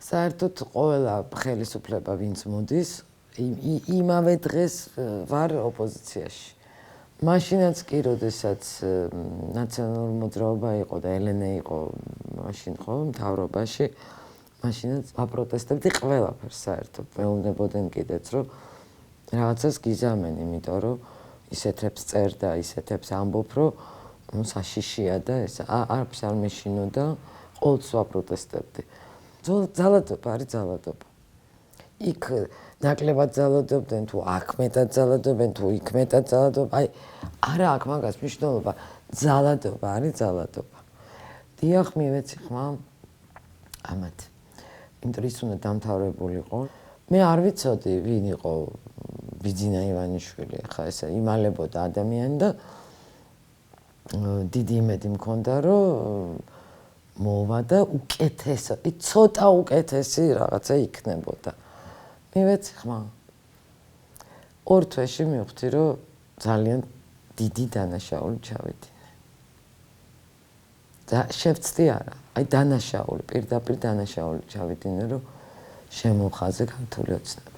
საერთოდ ყველა ხელისუფლება ვინც მოდის, იმავე დღეს ვარ ოპოზიციაში. მაშინაც კი, როდესაც ნაციონალური მოძრაობა იყო და ელენე იყო მაშინ ხო მთავრობაში, მაშინაც აპროტესტებდი ყველაფერს საერთოდ. მეუბნებოდნენ კიდეც, რომ რაღაცას გიზამენ, იმიტომ რომ ისეთებს წერდა, ისეთებს ამბობ, რომ საშიშია და ეს არაფერს არ მეშინო და ყოველთვის ვაპროტესტებდი. ძალადობა არის ძალადობა. იქ ნაკლებად ძალადობდნენ, თუ აქ მეტად ძალადობენ, თუ იქ მეტად ძალადობენ. აი, არა აქვს მაგას მნიშვნელობა. ძალადობა არის ძალადობა. დიახ, მივეცი ხმა ამათ. იმიტომ ის უნდა დამთავრებულიყო. მე არ ვიცოდი, ვინ იყო ბიძინა ივანიშვილი, ხა ესე იმალებოდა ადამიანი და დიდი იმედი მქონდა, რომ მოვა და უკეთესი, ცოტა უკეთესი რაღაცა იქნებოდა. მივეცი ხმა. 2 თვეში მივხვდი, რომ ძალიან დიდი დანაშაული ჩავიდინე. და შევწდი არა, აი დანაშაული, პირდაპირ დანაშაული ჩავიდინე, რომ შემოვხაზე ქართული ოცნება.